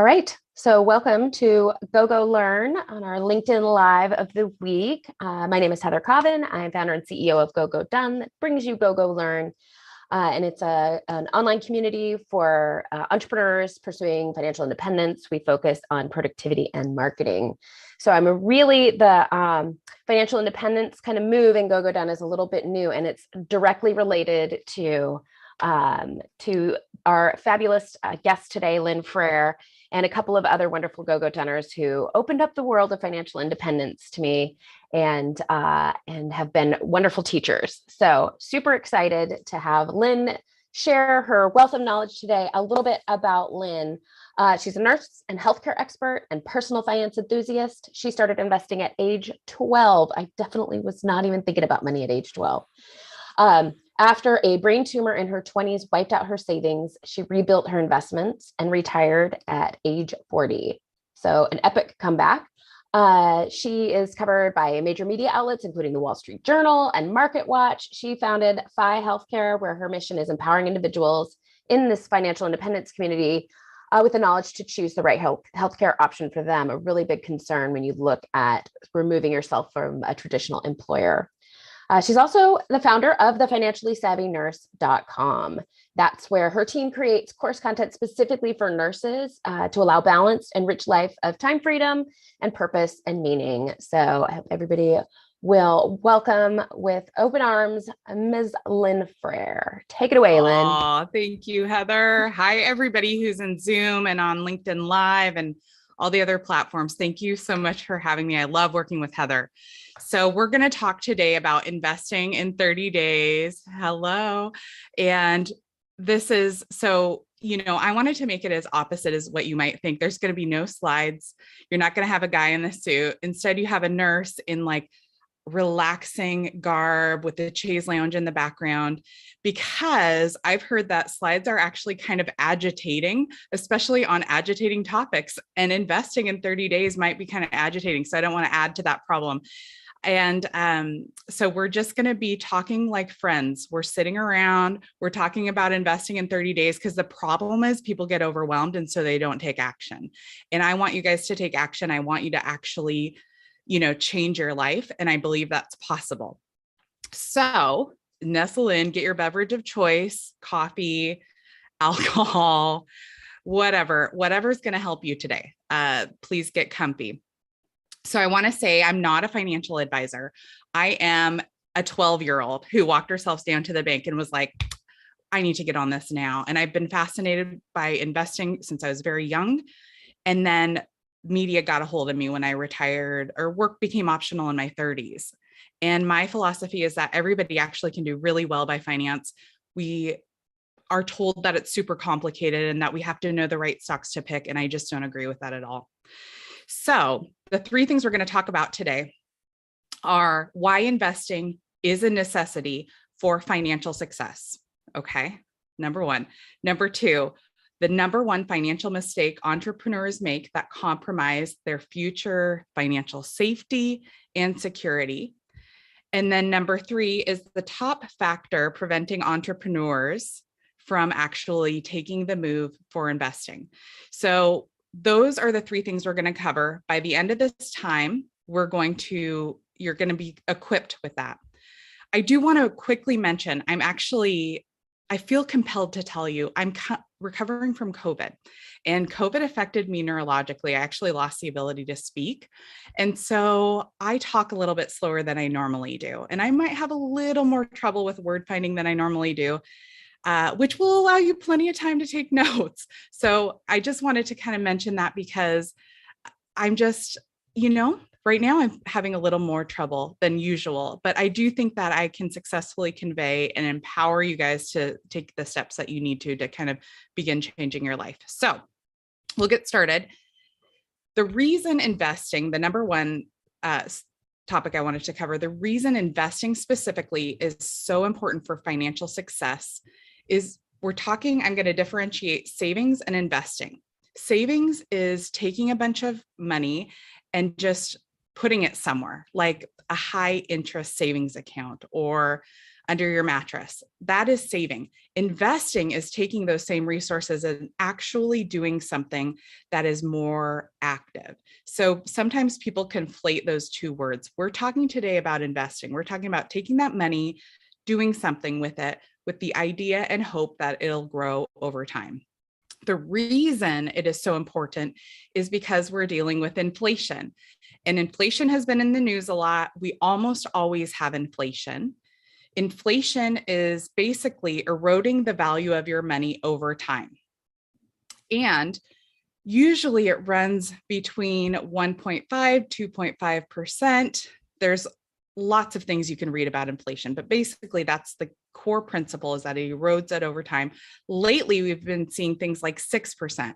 All right, so welcome to Go Learn on our LinkedIn Live of the week. My name is 𝗂𝘁𝗿𝗏. I'm founder and CEO of Done that brings you Go Learn. And it's an online community for entrepreneurs pursuing financial independence. We focus on productivity and marketing. So I'm really the financial independence kind of move in Go Done is a little bit new, and it's directly related to our fabulous guest today, Lynn Frair, and a couple of other wonderful Go-Go-Doners who opened up the world of financial independence to me and have been wonderful teachers. So super excited to have Lynn share her wealth of knowledge today. A little bit about Lynn. She's a nurse and healthcare expert and personal finance enthusiast. She started investing at age 12. I definitely was not even thinking about money at age 12. After a brain tumor in her 20s wiped out her savings, she rebuilt her investments and retired at age 40. So an epic comeback. She is covered by major media outlets, including the Wall Street Journal and MarketWatch. She founded 𝗙 Healthcare, where her mission is empowering individuals in this financial independence community with the knowledge to choose the right healthcare option for them, a really big concern when you look at removing yourself from a traditional employer. She's also the founder of the financiallysavvynurse.com. That's where her team creates course content specifically for nurses to allow balanced and rich life of time freedom and purpose and meaning. So I hope everybody will welcome with open arms, Ms. Lynn Frair. Take it away, Lynn. Oh, thank you, Heather. Hi, everybody who's in Zoom and on LinkedIn Live and all the other platforms. Thank you so much for having me. I love working with Heather. So we're going to talk today about investing in 30 days. Hello. And this is, so, I wanted to make it as opposite as what you might think. There's going to be no slides. You're not going to have a guy in the suit. Instead, you have a nurse in like relaxing garb with the chaise lounge in the background, because I've heard that slides are actually kind of agitating, especially on agitating topics, and investing in 30 days might be kind of agitating. So I don't want to add to that problem. And so we're just going to be talking like friends. We're sitting around, we're talking about investing in 30 days, because the problem is people get overwhelmed and so they don't take action. And I want you guys to take action. I want you to actually change your life. And I believe that's possible. So nestle in, get your beverage of choice, coffee, alcohol, whatever's going to help you today. Please get comfy. So I want to say I'm not a financial advisor. I am a 12-year-old who walked herself down to the bank and was like, I need to get on this now. And I've been fascinated by investing since I was very young. And then media got a hold of me when I retired, or work became optional in my 30s. And my philosophy is that everybody actually can do really well by finance. We are told that it's super complicated and that we have to know the right stocks to pick. And I just don't agree with that at all. So the three things we're going to talk about today are why investing is a necessity for financial success. Okay. Number one. Number two, the number one financial mistake entrepreneurs make that compromise their future financial safety and security. And then number three is the top factor preventing entrepreneurs from actually taking the move for investing. So those are the three things we're going to cover. By the end of this time, you're going to be equipped with that. I do want to quickly mention, I feel compelled to tell you, I'm recovering from COVID, and COVID affected me neurologically. I actually lost the ability to speak. And so I talk a little bit slower than I normally do. And I might have a little more trouble with word finding than I normally do, which will allow you plenty of time to take notes. So I just wanted to kind of mention that, because I'm just, right now I'm having a little more trouble than usual, but I do think that I can successfully convey and empower you guys to take the steps that you need to kind of begin changing your life. So we'll get started. The reason investing, the number one topic I wanted to cover, the reason investing specifically is so important for financial success is I'm going to differentiate savings and investing. Savings is taking a bunch of money and just putting it somewhere, like a high interest savings account or under your mattress. That is saving. Investing is taking those same resources and actually doing something that is more active. So sometimes people conflate those two words. We're talking today about investing. We're talking about taking that money, doing something with it, with the idea and hope that it'll grow over time. The reason it is so important is because we're dealing with inflation. And inflation has been in the news a lot. We almost always have inflation. Inflation is basically eroding the value of your money over time. And usually it runs between 1.5, 2.5%. There's lots of things you can read about inflation, but basically that's the core principle, is that it erodes it over time. Lately, we've been seeing things like 6%.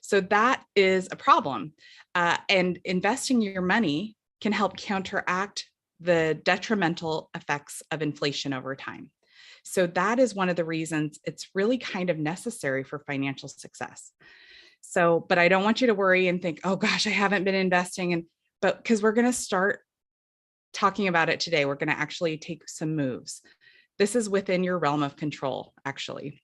So that is a problem. And investing your money can help counteract the detrimental effects of inflation over time. So that is one of the reasons it's really kind of necessary for financial success. So, but I don't want you to worry and think, oh gosh, I haven't been investing. But because we're going to start talking about it today, we're going to actually take some moves. This is within your realm of control, actually.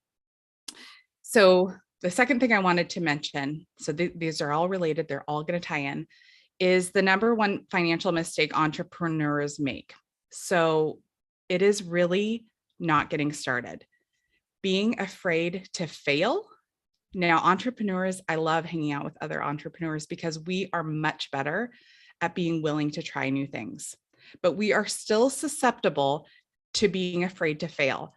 So the second thing I wanted to mention, so these are all related, they're all going to tie in, is the number one financial mistake entrepreneurs make. So it is really not getting started. Being afraid to fail. Now, entrepreneurs, I love hanging out with other entrepreneurs because we are much better at being willing to try new things, but we are still susceptible to being afraid to fail.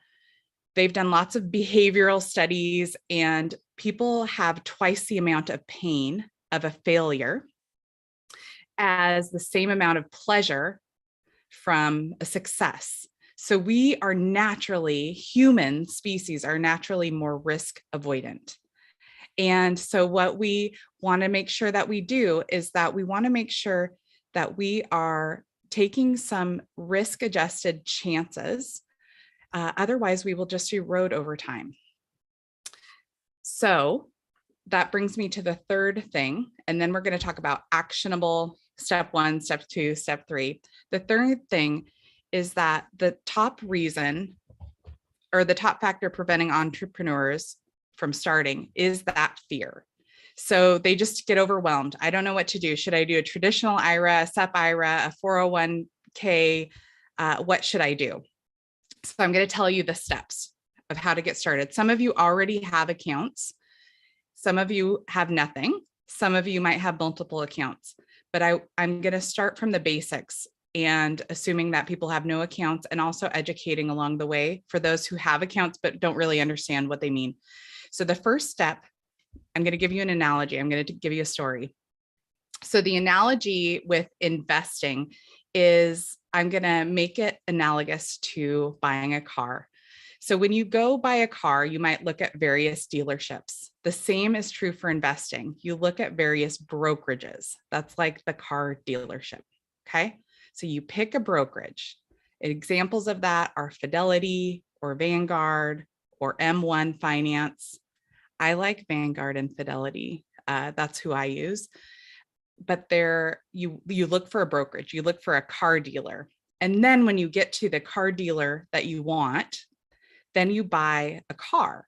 They've done lots of behavioral studies, and people have twice the amount of pain of a failure as the same amount of pleasure from a success. So we are naturally, human species are naturally more risk avoidant. And so what we want to make sure that we do is that we want to make sure that we are taking some risk adjusted chances. Otherwise, we will just erode over time. So that brings me to the third thing. And then we're going to talk about actionable step 1, step 2, step 3. The third thing is that the top reason, or the top factor preventing entrepreneurs from starting, is that fear. So they just get overwhelmed. I don't know what to do. Should I do a traditional IRA, a SEP IRA, a 401k? What should I do? So I'm going to tell you the steps of how to get started. Some of you already have accounts. Some of you have nothing. Some of you might have multiple accounts, but I'm going to start from the basics and assuming that people have no accounts, and also educating along the way for those who have accounts but don't really understand what they mean. So the first step, I'm going to give you an analogy. I'm going to give you a story. So the analogy with investing is, I'm going to make it analogous to buying a car. So when you go buy a car, you might look at various dealerships. The same is true for investing. You look at various brokerages. That's like the car dealership. Okay. So you pick a brokerage. Examples of that are Fidelity or Vanguard or M1 Finance. I like Vanguard and Fidelity. That's who I use. But you look for a brokerage, you look for a car dealer. And then when you get to the car dealer that you want, then you buy a car,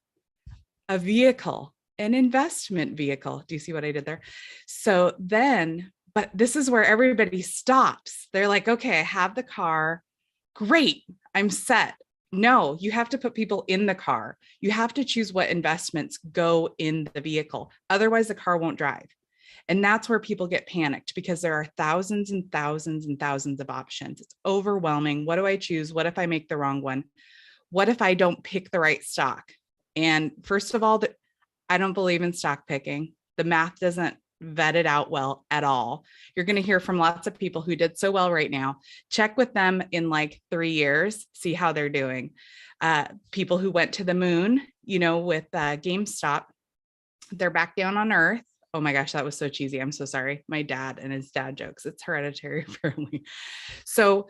a vehicle, an investment vehicle. Do you see what I did there? So then, but this is where everybody stops. They're like, okay, I have the car. Great, I'm set. No, you have to put people in the car. You have to choose what investments go in the vehicle. Otherwise, the car won't drive. And that's where people get panicked, because there are thousands and thousands and thousands of options. It's overwhelming. What do I choose? What if I make the wrong one? What if I don't pick the right stock? And first of all, I don't believe in stock picking. The math doesn't vet it out well at all. You're going to hear from lots of people who did so well right now. Check with them in like 3 years, see how they're doing. People who went to the moon, with GameStop, they're back down on Earth. Oh my gosh, that was so cheesy. I'm so sorry. My dad and his dad jokes. It's hereditary apparently. So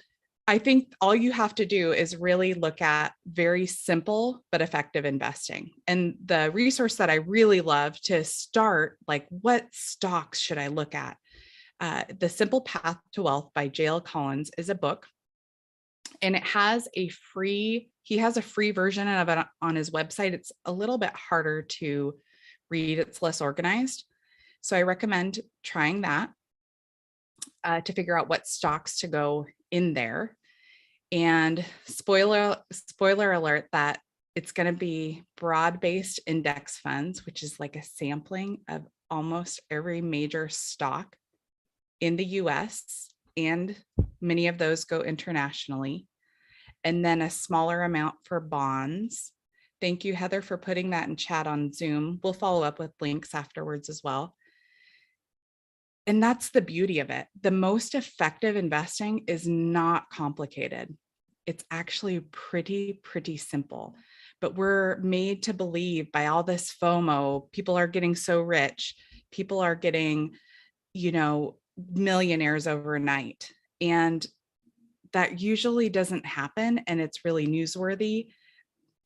I think all you have to do is really look at very simple but effective investing. And the resource that I really love to start, like, what stocks should I look at? The Simple Path to Wealth by J.L. Collins is a book, and it has a free He has a free version of it on his website. It's a little bit harder to read. It's less organized. So I recommend trying that to figure out what stocks to go in there. And spoiler alert that it's going to be broad-based index funds, which is like a sampling of almost every major stock in the US, and many of those go internationally. And then a smaller amount for bonds. Thank you, Heather, for putting that in chat on Zoom. We'll follow up with links afterwards as well. And that's the beauty of it. The most effective investing is not complicated. It's actually pretty simple. But we're made to believe by all this FOMO, people are getting so rich, people are getting, millionaires overnight. And that usually doesn't happen, and it's really newsworthy.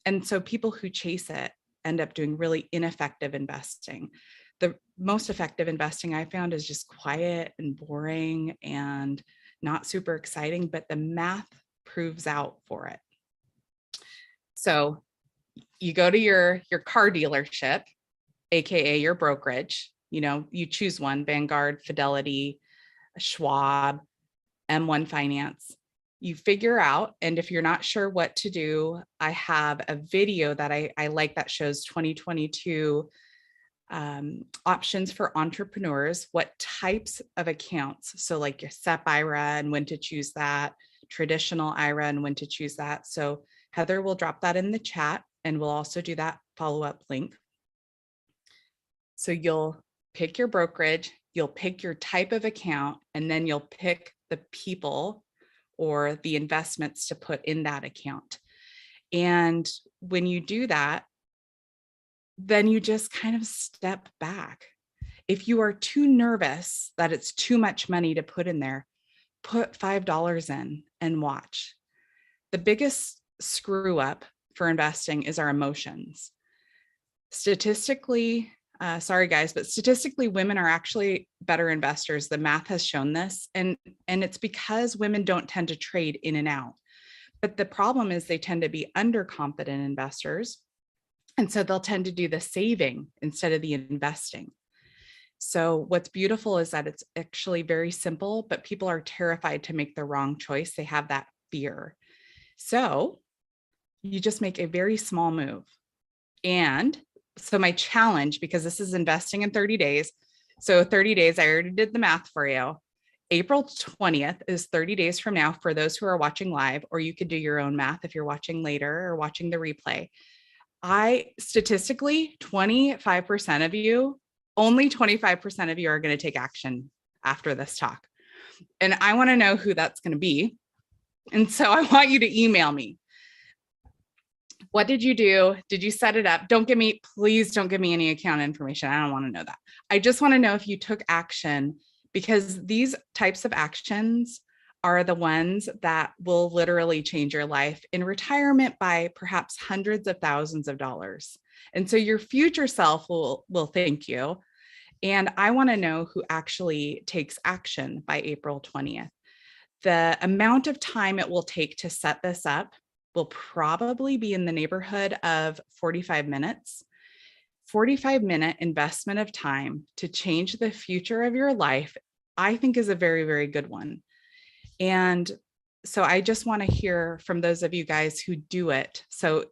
And so people who chase it end up doing really ineffective investing. The most effective investing I found is just quiet and boring and not super exciting, but the math proves out for it. So you go to your car dealership, AKA your brokerage, you choose one, Vanguard, Fidelity, Schwab, M1 Finance. You figure out, and if you're not sure what to do, I have a video that I like that shows 2022 options for entrepreneurs, what types of accounts. So like your SEP IRA and when to choose that, traditional IRA and when to choose that. So Heather will drop that in the chat, and we'll also do that follow-up link. So you'll pick your brokerage, you'll pick your type of account, and then you'll pick the people or the investments to put in that account. And when you do that, then you just kind of step back. If you are too nervous that it's too much money to put in there, put $5 in and watch. The biggest screw up for investing is our emotions. Statistically, sorry guys, but statistically women are actually better investors. The math has shown this, and it's because women don't tend to trade in and out. But the problem is they tend to be underconfident investors. And so they'll tend to do the saving instead of the investing. So what's beautiful is that it's actually very simple, but people are terrified to make the wrong choice. They have that fear. So you just make a very small move. And so my challenge, because this is investing in 30 days. So 30 days, I already did the math for you. April 20th is 30 days from now for those who are watching live, or you could do your own math if you're watching later or watching the replay. Statistically, 25% of you, only 25% of you are going to take action after this talk. And I want to know who that's going to be. And so I want you to email me. What did you do? Did you set it up? Please don't give me any account information. I don't want to know that. I just want to know if you took action, because these types of actions are the ones that will literally change your life in retirement by perhaps hundreds of thousands of dollars. And so your future self will thank you. And I want to know who actually takes action by April 20th. The amount of time it will take to set this up will probably be in the neighborhood of 45 minutes. 45-minute investment of time to change the future of your life, I think, is a very, very good one. And so I just want to hear from those of you guys who do it. So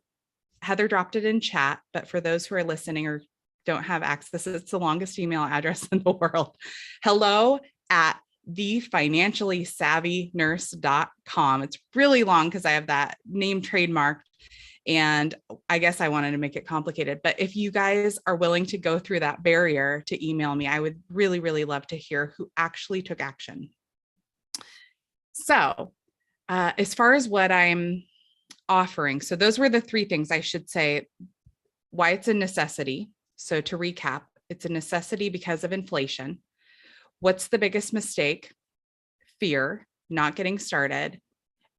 Heather dropped it in chat, but for those who are listening or don't have access, it's the longest email address in the world. hello@thefinanciallysavvynurse.com. It's really long because I have that name trademarked, and I guess I wanted to make it complicated. But if you guys are willing to go through that barrier to email me, I would really, really love to hear who actually took action. So as far as what I'm offering, so those were the three things I should say. Why it's a necessity. So to recap, it's a necessity because of inflation. What's the biggest mistake? Fear, not getting started.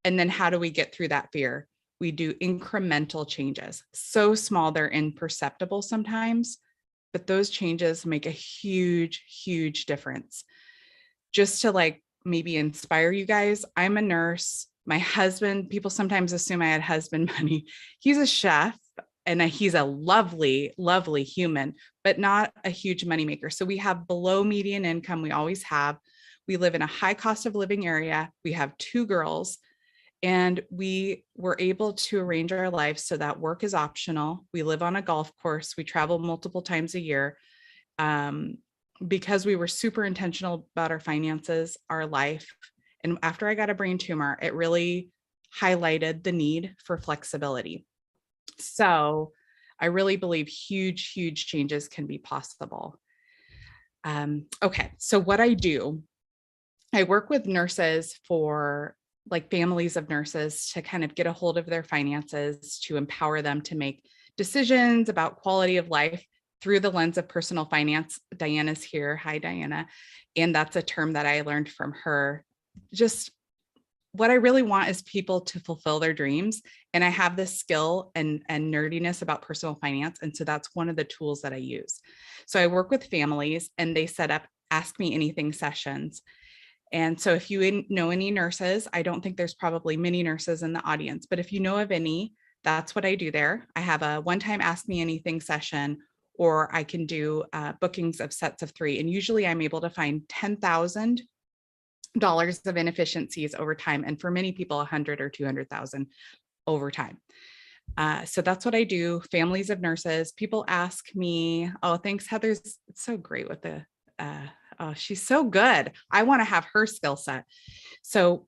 And then how do we get through that fear? We do incremental changes. So small, they're imperceptible sometimes, but those changes make a huge, huge difference. Just to maybe inspire you guys, I'm a nurse. My husband, people sometimes assume I had husband money. He's a chef and he's a lovely, lovely human, but not a huge moneymaker. So we have below median income. We always have. We live in a high cost of living area. We have 2 girls, and we were able to arrange our lives so that work is optional. We live on a golf course. We travel multiple times a year. Because we were super intentional about our finances, our life. And after I got a brain tumor, it really highlighted the need for flexibility. So I really believe huge, huge changes can be possible. Okay, so what I do, I work with nurses for like families of nurses to kind of get a hold of their finances, to empower them to make decisions about quality of life through the lens of personal finance. Diana's here. Hi, Diana. And that's a term that I learned from her. Just what I really want is people to fulfill their dreams. And I have this skill and nerdiness about personal finance. And so that's one of the tools that I use. So I work with families and they set up Ask Me Anything sessions. And so if you know any nurses, I don't think there's probably many nurses in the audience, but if you know of any, that's what I do there. I have a one-time Ask Me Anything session, or I can do bookings of sets of 3. And usually I'm able to find $10,000 of inefficiencies over time. And for many people, 100 or 200,000 over time. So that's what I do. Families of nurses. People ask me, oh, thanks, Heather. It's so great with the, oh, she's so good. I want to have her skill set. So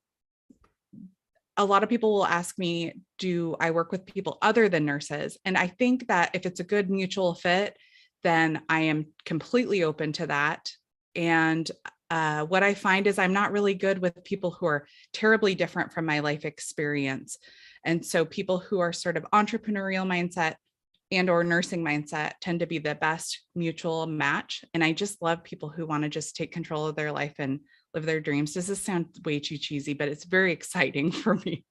a lot of people will ask me, do I work with people other than nurses? And I think that if it's a good mutual fit, then I am completely open to that. And what I find is I'm not really good with people who are terribly different from my life experience. And so people who are sort of entrepreneurial mindset and or nursing mindset tend to be the best mutual match. And I just love people who want to just take control of their life and live their dreams. Does this sound way too cheesy, but it's very exciting for me.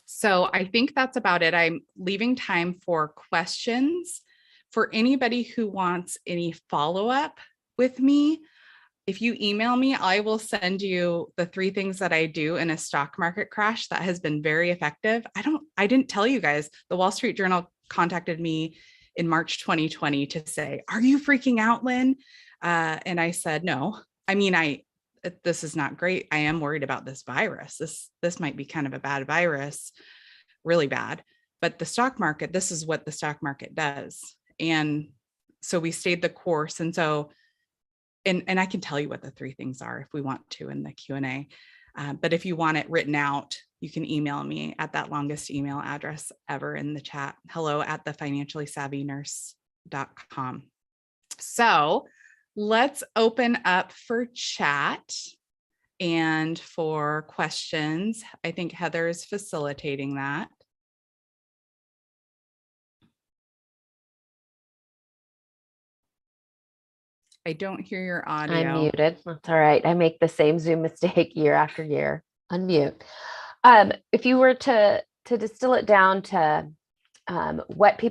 So I think that's about it. I'm leaving time for questions. For anybody who wants any follow-up with me, if you email me, I will send you the 3 things that I do in a stock market crash that has been very effective. I didn't tell you guys, the Wall Street Journal contacted me in March 2020 to say, are you freaking out, Lynn? And I said, no. I mean, this is not great. I am worried about this virus. This might be kind of a bad virus, really bad. But the stock market, this is what the stock market does. And so we stayed the course. And so, and I can tell you what the 3 things are if we want to in the Q&A. But if you want it written out, you can email me at that longest email address ever in the chat, hello@thefinanciallysavvynurse.com. So let's open up for chat and for questions. I think Heather is facilitating that. I don't hear your audio. I'm muted. That's all right. I make the same Zoom mistake year after year. Unmute. If you were to distill it down to what you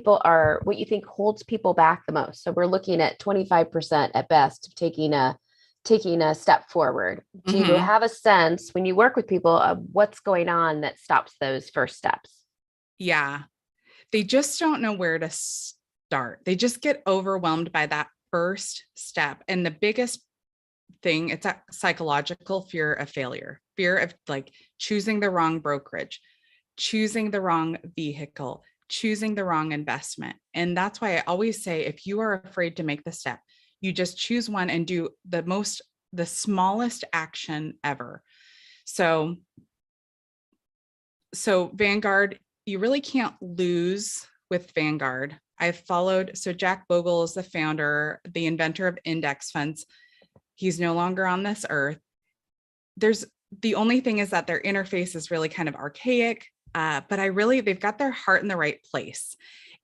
think holds people back the most. So we're looking at 25% at best taking a step forward. Do you have a sense when you work with people of what's going on that stops those first steps? Yeah, they just don't know where to start. They just get overwhelmed by that first step. And the biggest thing, it's a psychological fear of failure, fear of like choosing the wrong brokerage, choosing the wrong vehicle, choosing the wrong investment. And that's why I always say, if you are afraid to make the step, you just choose one and do the smallest action ever. So Vanguard, you really can't lose with Vanguard. so Jack Bogle is the founder, the inventor of index funds. He's no longer on this earth. The only thing is that their interface is really kind of archaic, but they've got their heart in the right place.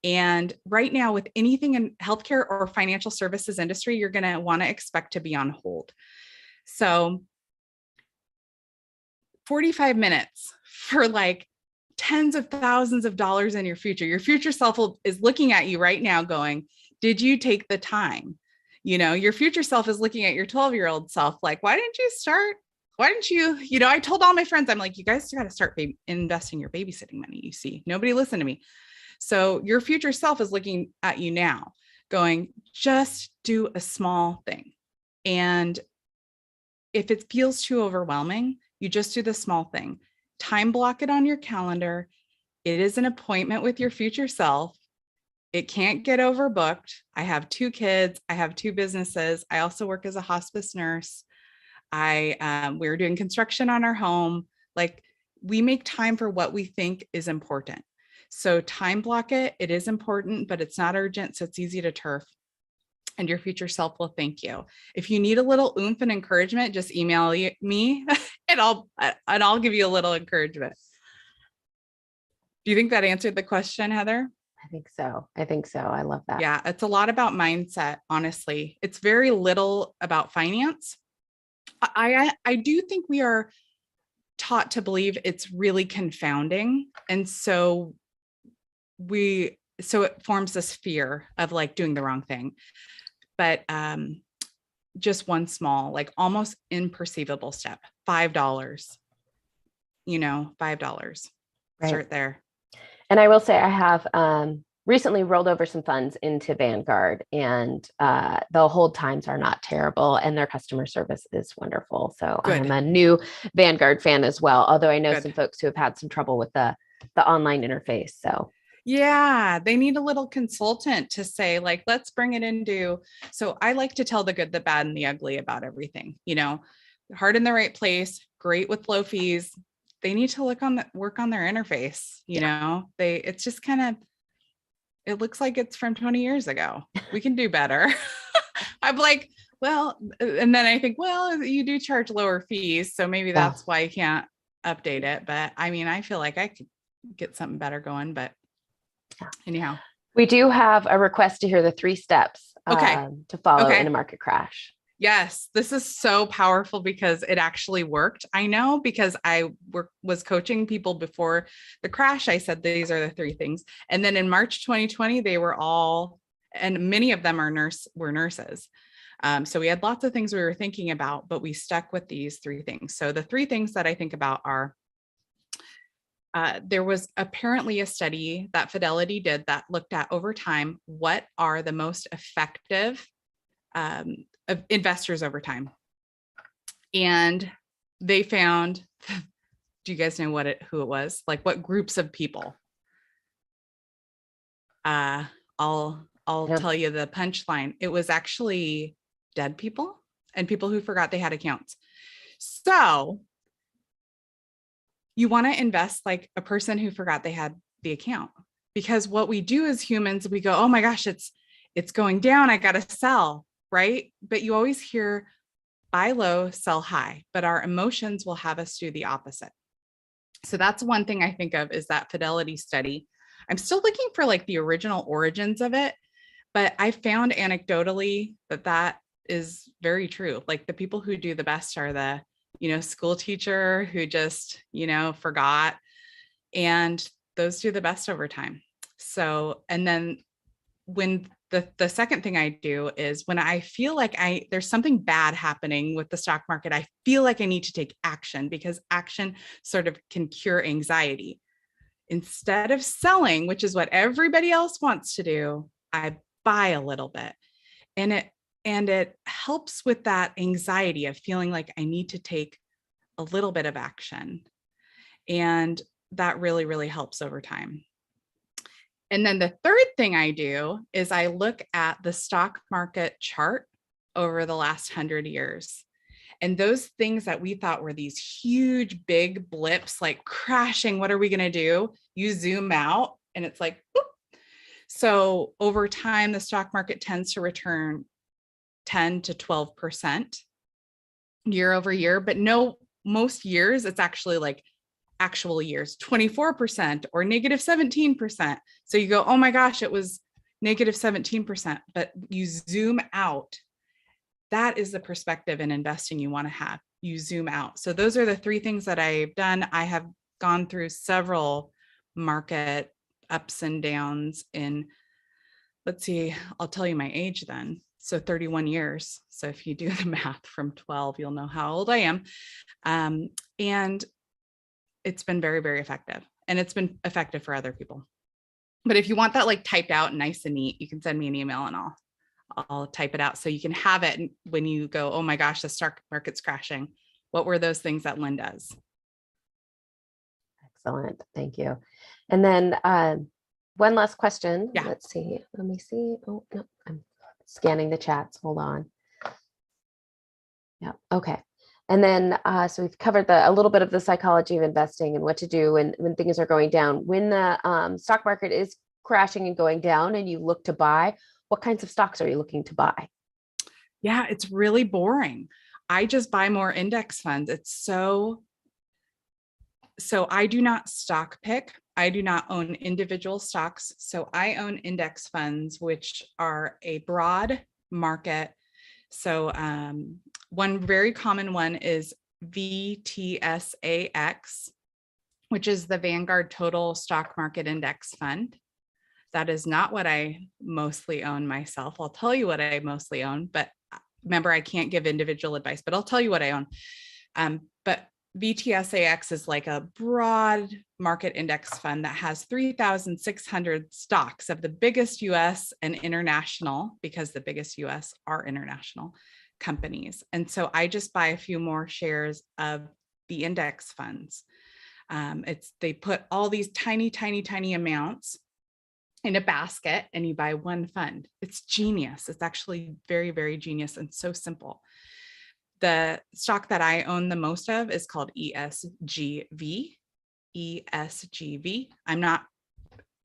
And right now with anything in healthcare or financial services industry, you're going to want to expect to be on hold. So 45 minutes for like tens of thousands of dollars in your future self is looking at you right now going, did you take the time? Your future self is looking at your 12-year-old self like, why didn't you start why don't you, I told all my friends, I'm like, you guys got to start investing your babysitting money. You see, nobody listened to me. So your future self is looking at you now going, just do a small thing. And if it feels too overwhelming, you just do the small thing. Time block it on your calendar. It is an appointment with your future self. It can't get overbooked. I have 2 kids. I have 2 businesses. I also work as a hospice nurse. We're doing construction on our home. Like, we make time for what we think is important. So time block it. It is important, but it's not urgent. So it's easy to turf. And your future self will thank you. If you need a little oomph and encouragement, just email me and I'll give you a little encouragement. Do you think that answered the question, Heather? I think so. I love that. Yeah, it's a lot about mindset, honestly. It's very little about finance. I do think we are taught to believe it's really confounding. And so it forms this fear of like doing the wrong thing. But just one small, like almost imperceivable step, $5, $5. Right. Start there. And I will say I have recently rolled over some funds into Vanguard, and the hold times are not terrible and their customer service is wonderful. So Good. I'm a new Vanguard fan as well, although I know Good. some folks who have had some trouble with the online interface. So yeah, they need a little consultant to say, like, let's bring it into. So I like to tell the good, the bad, and the ugly about everything. Heart in the right place, great with low fees. They need to work on their interface. It's just kind of, it looks like it's from 20 years ago. We can do better. I'm like, well, and then I think, well, you do charge lower fees, so maybe that's why you can't update it. But I mean, I feel like I could get something better going, but anyhow. We do have a request to hear the 3 steps to follow in a market crash. Yes, this is so powerful because it actually worked. I know, because I was coaching people before the crash. I said, these are the 3 things. And then in March 2020, they were all, and many of them were nurses. So we had lots of things we were thinking about, but we stuck with these 3 things. So the 3 things that I think about are, there was apparently a study that Fidelity did that looked at over time, what are the most effective of investors over time. And they found, do you guys know who it was? Like, what groups of people? I'll tell you the punchline. It was actually dead people and people who forgot they had accounts. So you want to invest like a person who forgot they had the account, because what we do as humans, we go, oh my gosh, it's going down. I got to sell. Right? But you always hear buy low, sell high, but our emotions will have us do the opposite. So that's one thing I think of, is that Fidelity study. I'm still looking for like the original origins of it, but I found anecdotally that is very true. Like, the people who do the best are the, school teacher who just, forgot, and those do the best over time. So, and then when the second thing I do is, when I feel like there's something bad happening with the stock market, I feel like I need to take action, because action sort of can cure anxiety. Instead of selling, which is what everybody else wants to do, I buy a little bit. And it helps with that anxiety of feeling like I need to take a little bit of action. And that really, really helps over time. And then the third thing I do is I look at the stock market chart over the last 100 years. And those things that we thought were these huge, big blips, like crashing, what are we going to do? You zoom out and it's like, boop. So over time, the stock market tends to return 10 to 12% year over year. But no, most years, it's actually like actual years, 24% or negative 17%. So you go, oh my gosh, it was negative 17%, but you zoom out. That is the perspective in investing you want to have. You zoom out. So those are the 3 things that I've done. I have gone through several market ups and downs in, let's see, I'll tell you my age then. So 31 years. So if you do the math from 12, you'll know how old I am. And it's been very, very effective. And it's been effective for other people. But if you want that like typed out nice and neat, you can send me an email and I'll type it out so you can have it when you go, oh my gosh, the stock market's crashing. What were those things that Lynn does? Excellent. Thank you. And then one last question. Yeah. Let's see. Let me see. Oh, no, I'm scanning the chats. Hold on. Yeah. Okay. And then, so we've covered a little bit of the psychology of investing and what to do when things are going down. When the stock market is crashing and going down and you look to buy, what kinds of stocks are you looking to buy? Yeah, it's really boring. I just buy more index funds. It's so I do not stock pick. I do not own individual stocks. So I own index funds, which are a broad market. So one very common one is VTSAX, which is the Vanguard Total Stock Market Index Fund. That is not what I mostly own myself. I'll tell you what I mostly own, but remember, I can't give individual advice, but I'll tell you what I own. But VTSAX is like a broad market index fund that has 3,600 stocks of the biggest US and international, because the biggest US are international companies. And so I just buy a few more shares of the index funds. They put all these tiny, tiny, tiny amounts in a basket and you buy one fund. It's genius. It's actually very, very genius and so simple. The stock that I own the most of is called ESGV. ESGV. I'm not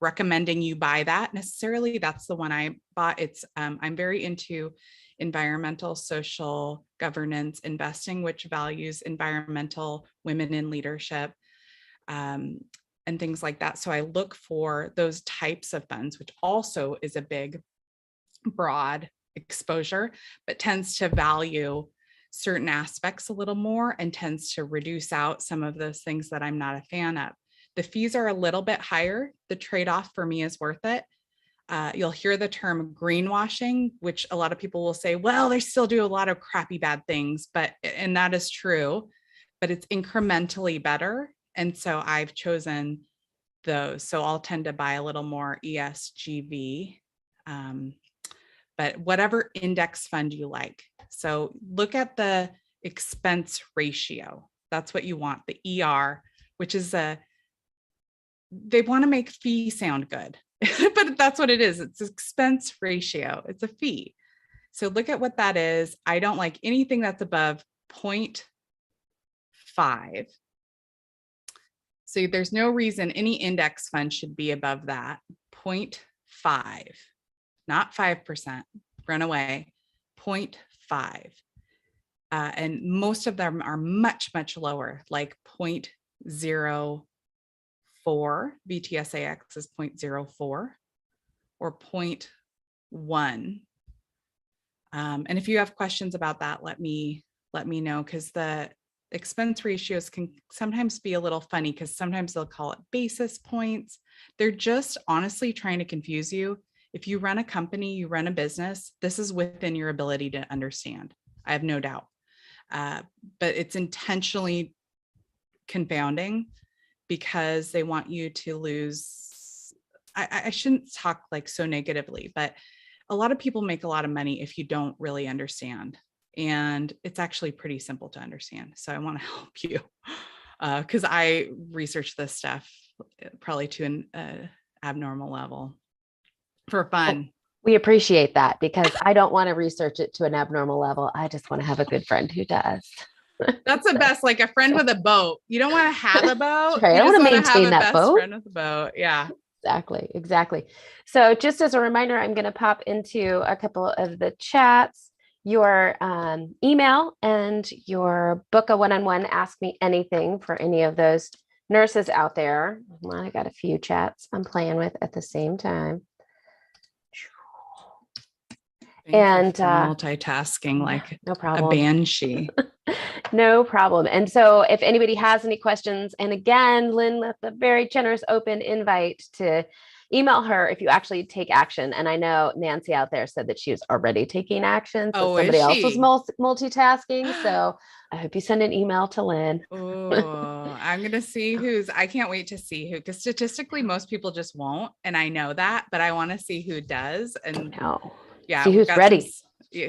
recommending you buy that necessarily. That's the one I bought. I'm very into environmental, social, governance investing, which values environmental, women in leadership, and things like that. So I look for those types of funds, which also is a big, broad exposure, but tends to value certain aspects a little more and tends to reduce out some of those things that I'm not a fan of. The fees are a little bit higher. The trade-off for me is worth it. You'll hear the term greenwashing, which a lot of people will say, well, they still do a lot of crappy bad things, and that is true, but it's incrementally better. And so I've chosen those. So I'll tend to buy a little more ESGV, but whatever index fund you like. So look at the expense ratio. That's what you want, the ER, which is they want to make fee sound good, but that's what it is. It's expense ratio. It's a fee. So look at what that is. I don't like anything that's above 0.5. So there's no reason any index fund should be above that, 0.5, not 5%, run away, 0.5. And most of them are much, much lower, like 0.04. VTSAX is 0.04 or 0.1. And if you have questions about that, let me know, because the expense ratios can sometimes be a little funny, because sometimes they'll call it basis points. They're just honestly trying to confuse you. If you run a company, you run a business, this is within your ability to understand. I have no doubt. But it's intentionally confounding because they want you to lose. I shouldn't talk like so negatively, but a lot of people make a lot of money if you don't really understand. And it's actually pretty simple to understand. So I want to help you because I research this stuff probably to an abnormal level for fun. We appreciate that, because I don't want to research it to an abnormal level. I just want to have a good friend who does. That's the best, like a friend with a boat. You don't want to have a boat. Right. I want to maintain that boat. Friend with a boat. Yeah. Exactly. So just as a reminder, I'm going to pop into a couple of the chats. Your email and your book a one-on-one Ask Me Anything for any of those nurses out there. I got a few chats I'm playing with at the same time. And multitasking like no problem. A banshee. No problem. And so if anybody has any questions, and again, Lynn left a very generous open invite to email her if you actually take action. And I know Nancy out there said that she was already taking action. So Oh, somebody is else was she? multitasking. So I hope you send an email to Lynn. Oh, I'm going to see I can't wait to see who, because statistically most people just won't. And I know that, but I want to see who does. And yeah, see we've who's got ready.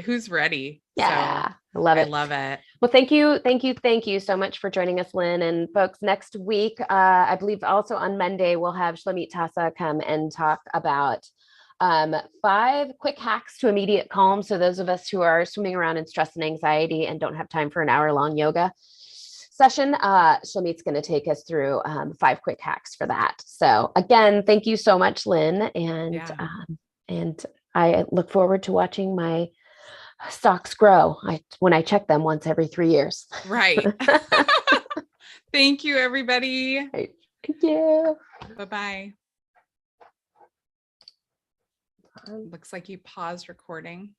Who's ready. Yeah, So I love it. I love it. Well, thank you so much for joining us, Lynn. And folks, next week, I believe also on Monday, we'll have 𝗟𝘁𝗿𝗃 come and talk about 5 quick hacks to immediate calm. So those of us who are swimming around in stress and anxiety and don't have time for an hour-long yoga session, 𝗟𝘁𝗍's going to take us through 5 quick hacks for that. So again, thank you so much, Lynn. And I look forward to watching my stocks grow when I check them once every 3 years. Right. Thank you, everybody. Right. Thank you. Bye-bye. Looks like you paused recording.